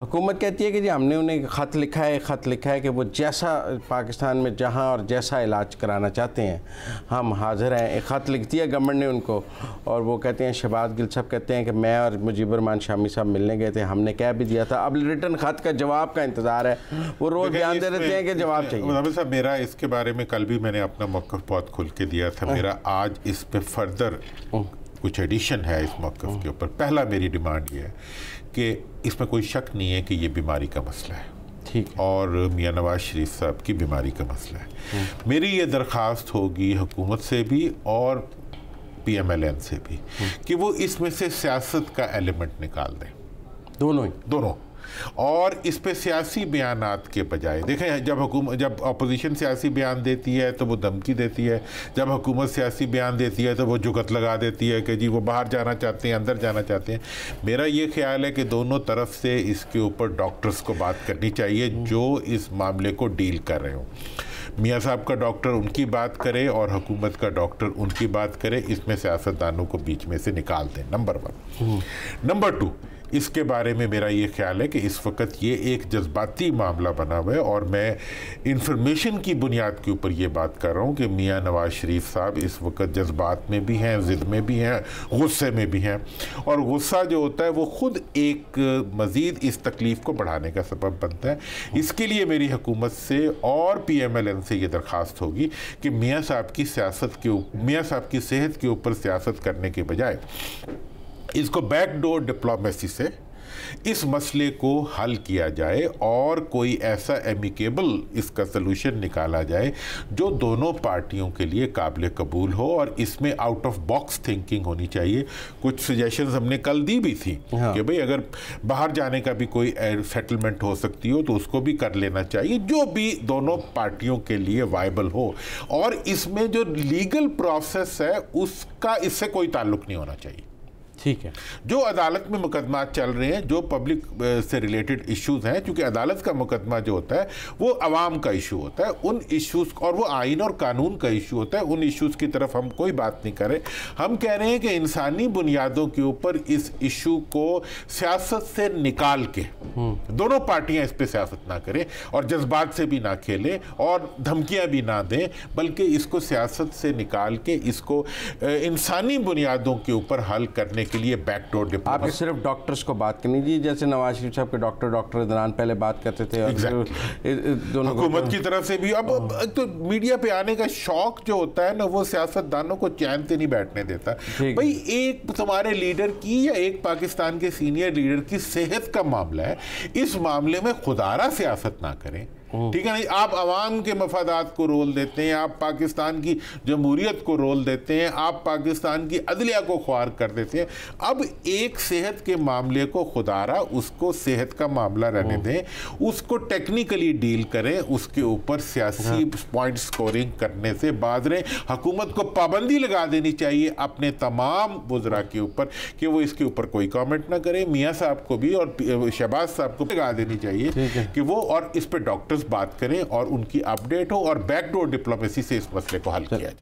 हुकूमत कहती है कि जी हमने उन्हें ख़त लिखा है कि वो जैसा पाकिस्तान में जहाँ और जैसा इलाज कराना चाहते हैं हम हाज़िर हैं। एक ख़त लिखती है गवर्नमेंट ने उनको, और वो कहते हैं, शहबाज गिल साहब कहते हैं कि मैं और मुजीबर रहमान शामी साहब मिलने गए थे, हमने कह भी दिया था, अब रिटर्न ख़त का जवाब का इंतज़ार है। वो रोज़ बयान दे देते हैं कि जवाब चाहिए। मुज़म्मिल साहब, मेरा इसके बारे में कल भी मैंने अपना मौक़िफ़ बहुत खुल के दिया था। मेरा आज इस पर फर्दर कुछ एडिशन है इस मौक़िफ़ के ऊपर। पहला मेरी डिमांड ये है कि इसमें कोई शक नहीं है कि ये बीमारी का मसला है, ठीक है, और मियां नवाज शरीफ साहब की बीमारी का मसला है। मेरी ये दरख्वास्त होगी हुकूमत से भी और PMLN से भी कि वो इसमें से सियासत का एलिमेंट निकाल दें, दोनों। और इस पे सियासी बयानात के बजाय देखें, जब अपोजिशन सियासी बयान देती है तो वो धमकी देती है, जब हुकूमत सियासी बयान देती है तो वो जुगत लगा देती है कि जी वो बाहर जाना चाहते हैं, अंदर जाना चाहते हैं। मेरा ये ख्याल है कि दोनों तरफ से इसके ऊपर डॉक्टर्स को बात करनी चाहिए जो इस मामले को डील कर रहे हों। मियाँ साहब का डॉक्टर उनकी बात करे और हुकूमत का डॉक्टर उनकी बात करे, इसमें सियासतदानों को बीच में से निकाल दें, नंबर 1। नंबर 2, इसके बारे में मेरा ये ख्याल है कि इस वक्त ये एक जज्बाती मामला बना हुआ है, और मैं इंफॉर्मेशन की बुनियाद के ऊपर ये बात कर रहा हूँ कि मियाँ नवाज शरीफ साहब इस वक्त जज्बात में भी हैं, ज़िद में भी हैं, गुस्से में भी हैं, और गुस्सा जो होता है वो ख़ुद एक मज़ीद इस तकलीफ़ को बढ़ाने का सबब बनता है। इसके लिए मेरी हुकूमत से और PMLN से ये दरख्वास्त होगी कि मियाँ साहब की सेहत के ऊपर सियासत करने के बजाय इसको बैकडोर डिप्लोमेसी से इस मसले को हल किया जाए और कोई ऐसा एमिकेबल इसका सलूशन निकाला जाए जो दोनों पार्टियों के लिए काबिल कबूल हो, और इसमें आउट ऑफ बॉक्स थिंकिंग होनी चाहिए। कुछ सजेशंस हमने कल दी भी थी कि भाई अगर बाहर जाने का भी कोई सेटलमेंट हो सकती हो तो उसको भी कर लेना चाहिए, जो भी दोनों पार्टियों के लिए वायबल हो, और इसमें जो लीगल प्रोसेस है उसका इससे कोई ताल्लुक नहीं होना चाहिए। ठीक है, जो अदालत में मुकदमा चल रहे हैं, जो पब्लिक से रिलेटेड इश्यूज़ हैं, क्योंकि अदालत का मुकदमा जो होता है वो अवाम का इशू होता है, उन इश्यूज़, और वो आइन और कानून का इशू होता है, उन इश्यूज़ की तरफ हम कोई बात नहीं करें। हम कह रहे हैं कि इंसानी बुनियादों के ऊपर इस इशू को सियासत से निकाल के दोनों पार्टियां इस पर सियासत ना करें और जज्बात से भी ना खेलें और धमकियां भी ना दें, बल्कि इसको सियासत से निकाल के इसको इंसानी बुनियादों के ऊपर हल करने के लिए बैकडोर डिप्लोमेसी। आप सिर्फ डॉक्टर्स को बात करनी जी, जैसे नवाज शरीफ साहब के डॉक्टर दौरान पहले बात करते थे, दोनों हुकूमत की तरफ से भी। अब तो मीडिया पे आने का शौक जो होता है ना, वो सियासतदानों को चैन से नहीं बैठने देता। भाई एक तुम्हारे लीडर की या एक पाकिस्तान के सीनियर लीडर की सेहत का मामला है, इस मामले में खुदारा सियासत ना करें, ठीक है नहीं। आप अवाम के मफादात को रोल देते हैं, आप पाकिस्तान की जमहूरियत को रोल देते हैं, आप पाकिस्तान की अदलिया को ख्वार कर देते हैं। अब एक सेहत के मामले को खुदारा उसको सेहत का मामला रहने दें, उसको टेक्निकली डील करें, उसके ऊपर सियासी पॉइंट स्कोरिंग करने से बाज रहें। हुकूमत को पाबंदी लगा देनी चाहिए अपने तमाम वज़रा के ऊपर कि वो इसके ऊपर कोई कॉमेंट ना करें। मियाँ साहब को भी और शहबाज साहब को लगा देनी चाहिए कि वो और इस पर डॉक्टर्स बात करें और उनकी अपडेट हो और बैकडोर डिप्लोमेसी से इस मसले को हल किया जाए।